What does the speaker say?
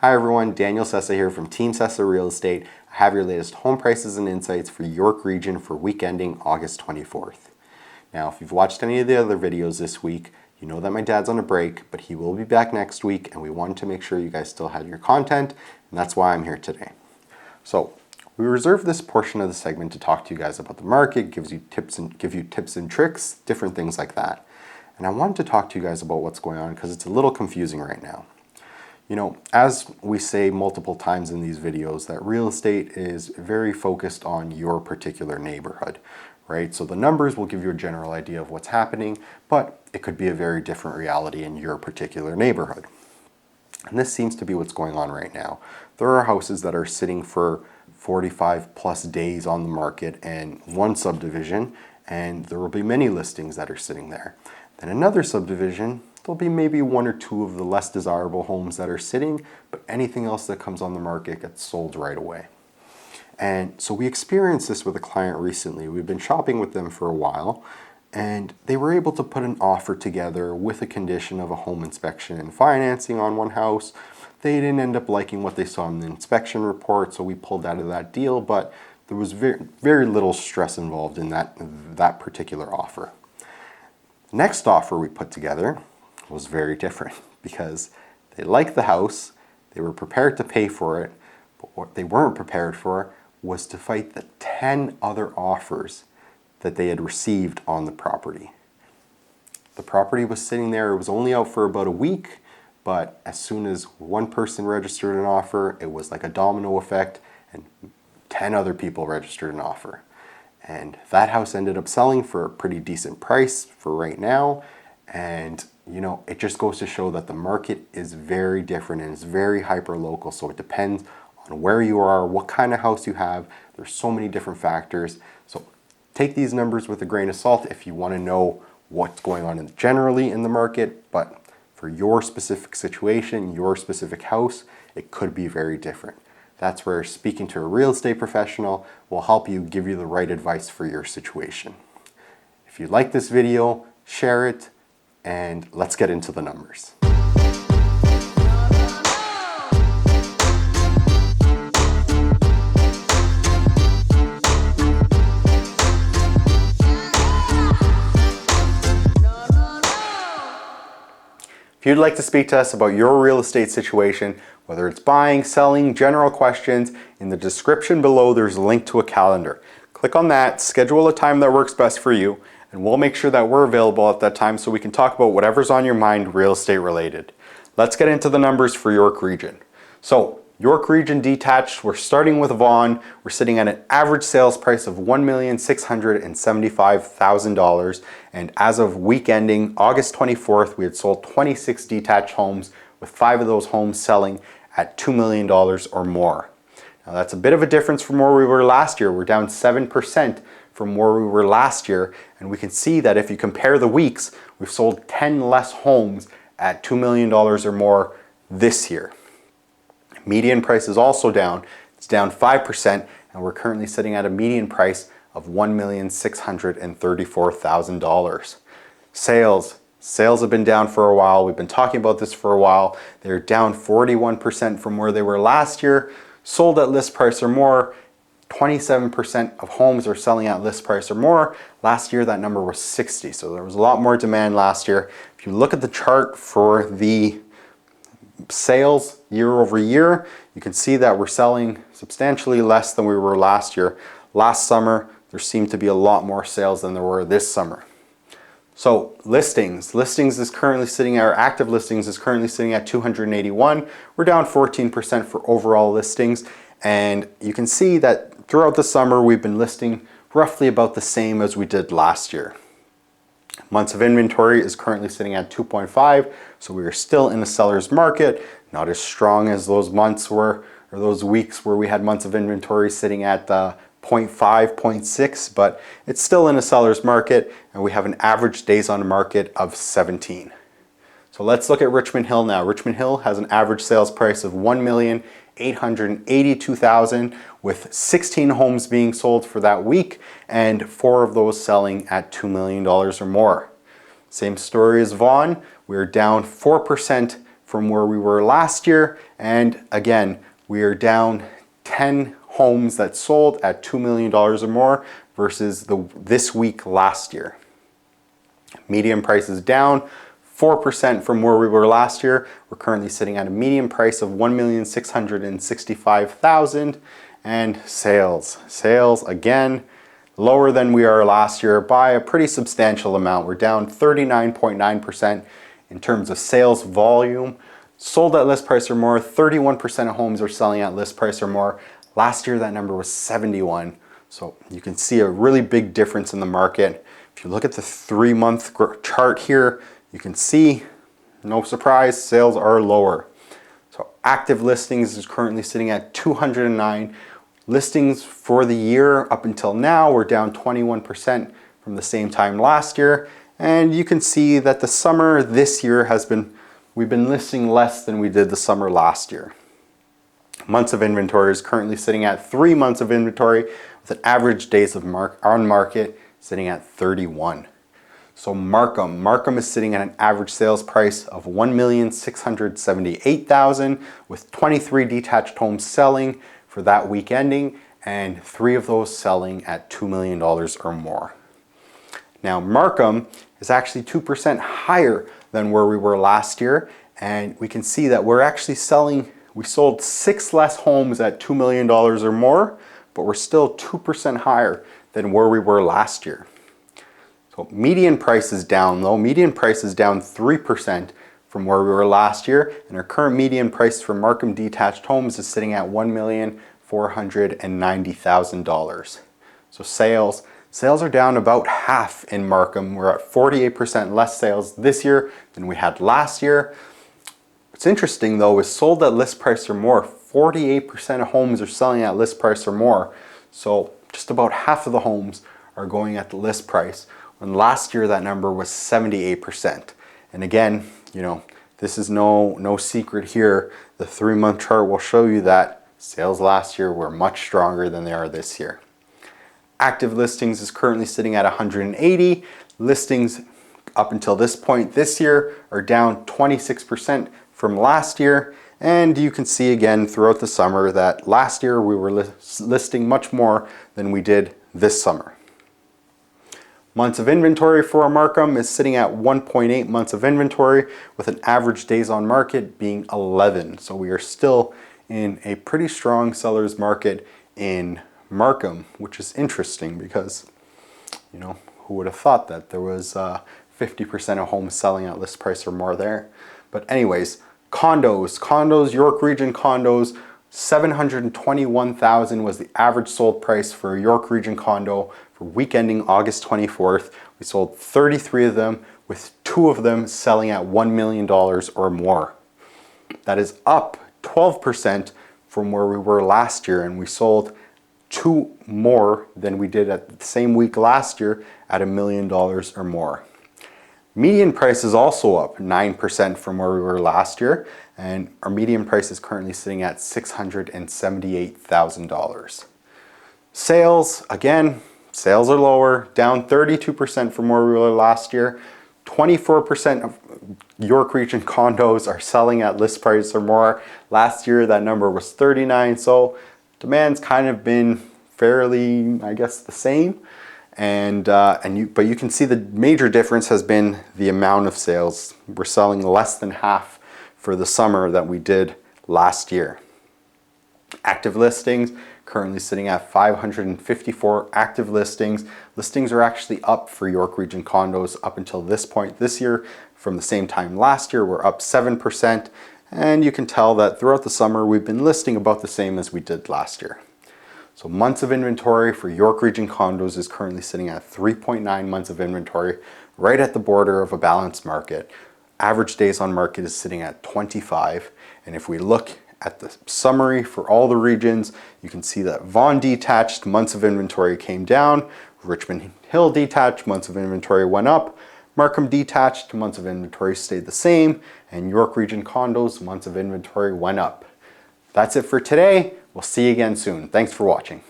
Hi everyone, Daniel Sessa here from Team Sessa Real Estate. I have your latest home prices and insights for York Region for week ending August 24th. Now, if you've watched any of the other videos this week, you know that my dad's on a break, but he will be back next week, and we wanted to make sure you guys still had your content, and that's why I'm here today. So, we reserved this portion of the segment to talk to you guys about the market, give you tips and tricks, different things like that. And I wanted to talk to you guys about what's going on because it's a little confusing right now. You know, as we say multiple times in these videos, that real estate is very focused on your particular neighborhood, right? So the numbers will give you a general idea of what's happening, but it could be a very different reality in your particular neighborhood. And this seems to be what's going on right now. There are houses that are sitting for 45 plus days on the market in one subdivision, and there will be many listings that are sitting there. Then another subdivision, there'll be maybe one or two of the less desirable homes that are sitting, but anything else that comes on the market gets sold right away. And so we experienced this with a client recently. We've been shopping with them for a while, and they were able to put an offer together with a condition of a home inspection and financing on one house. They didn't end up liking what they saw in the inspection report, so we pulled out of that deal, but there was very little stress involved in that particular offer. Next offer we put together was very different because they liked the house, they were prepared to pay for it, but what they weren't prepared for was to fight the 10 other offers that they had received on the property. The property was sitting there, it was only out for about a week, but as soon as one person registered an offer, it was like a domino effect, and 10 other people registered an offer. And that house ended up selling for a pretty decent price for right now. And you know, it just goes to show that the market is very different and it's very hyper local. So it depends on where you are, what kind of house you have. There's so many different factors. So take these numbers with a grain of salt if you want to know what's going on generally in the market. But for your specific situation, your specific house, it could be very different. That's where speaking to a real estate professional will help you give you the right advice for your situation. If you like this video, share it, and let's get into the numbers. If you'd like to speak to us about your real estate situation, whether it's buying, selling, general questions, in the description below there's a link to a calendar. Click on that, schedule a time that works best for you, and we'll make sure that we're available at that time so we can talk about whatever's on your mind real estate related. Let's get into the numbers for York Region. So York Region detached, we're starting with Vaughan. We're sitting at an average sales price of $1,675,000, and as of week ending August 24th, we had sold 26 detached homes, with 5 of those homes selling at $2 million or more. Now that's a bit of a difference from where we were last year. We're down 7% from where we were last year, and we can see that if you compare the weeks, we've sold 10 less homes at $2 million or more this year. Median price is also down. It's down 5%, and we're currently sitting at a median price of $1,634,000. Sales have been down for a while. We've been talking about this for a while. They're down 41% from where they were last year. Sold at list price or more. 27% of homes are selling at list price or more. Last year that number was 60, so there was a lot more demand last year. If you look at the chart for the sales year over year, you can see that we're selling substantially less than we were last year. Last summer, there seemed to be a lot more sales than there were this summer. So listings is currently sitting, our active listings is currently sitting at 281. We're down 14% for overall listings. And you can see that throughout the summer, we've been listing roughly about the same as we did last year. Months of inventory is currently sitting at 2.5, so we are still in a seller's market, not as strong as those months were, or those weeks where we had months of inventory sitting at 0.5, 0.6, but it's still in a seller's market, and we have an average days on market of 17. So let's look at Richmond Hill now. Richmond Hill has an average sales price of $1,882,000 with 16 homes being sold for that week and 4 of those selling at $2 million or more. Same story as Vaughan. We're down 4% from where we were last year. And again, we are down 10 homes that sold at $2 million or more versus this week last year. Median price is down 4% from where we were last year. We're currently sitting at a median price of $1,665,000. And sales again, lower than we are last year by a pretty substantial amount. We're down 39.9% in terms of sales volume. Sold at list price or more, 31% of homes are selling at list price or more. Last year that number was 71. So you can see a really big difference in the market. If you look at the 3-month chart here, you can see, no surprise, sales are lower. So active listings is currently sitting at 209. Listings for the year up until now were down 21% from the same time last year. And you can see that the summer this year we've been listing less than we did the summer last year. Months of inventory is currently sitting at 3 months of inventory with an average days of on market sitting at 31. So Markham is sitting at an average sales price of $1,678,000 with 23 detached homes selling for that week ending, and 3 of those selling at $2 million or more. Now Markham is actually 2% higher than where we were last year, and we can see that we sold 6 less homes at $2 million or more, but we're still 2% higher than where we were last year. So median price is down though. Median price is down 3% from where we were last year, and our current median price for Markham detached homes is sitting at $1,490,000. So sales are down about half in Markham. We're at 48% less sales this year than we had last year. What's interesting though is sold at list price or more. 48% of homes are selling at list price or more. So just about half of the homes are going at the list price, when last year that number was 78%. And again, you know, this is no secret here. The 3-month chart will show you that sales last year were much stronger than they are this year. Active listings is currently sitting at 180. Listings up until this point this year are down 26% from last year. And you can see again throughout the summer that last year we were listing much more than we did this summer. Months of inventory for Markham is sitting at 1.8 months of inventory with an average days on market being 11. So we are still in a pretty strong seller's market in Markham, which is interesting because, you know, who would have thought that there was 50% of homes selling at list price or more there. But anyways, condos, York Region condos, $721,000 was the average sold price for a York Region condo for week ending August 24th. We sold 33 of them, with 2 of them selling at $1 million or more. That is up 12% from where we were last year, and we sold 2 more than we did at the same week last year at $1 million or more. Median price is also up 9% from where we were last year, and our median price is currently sitting at $678,000. Sales, again, sales are lower, down 32% from where we were last year. 24% of York Region condos are selling at list price or more. Last year that number was 39, so demand's kind of been fairly, I guess, the same. But you can see the major difference has been the amount of sales. We're selling less than half for the summer that we did last year. Active listings, currently sitting at 554 active listings. Listings are actually up for York Region condos up until this point this year. From the same time last year, we're up 7%. And you can tell that throughout the summer, we've been listing about the same as we did last year. So months of inventory for York Region condos is currently sitting at 3.9 months of inventory, right at the border of a balanced market. Average days on market is sitting at 25. And if we look at the summary for all the regions, you can see that Vaughan detached months of inventory came down, Richmond Hill detached months of inventory went up, Markham detached months of inventory stayed the same, and York Region condos months of inventory went up. That's it for today. We'll see you again soon. Thanks for watching.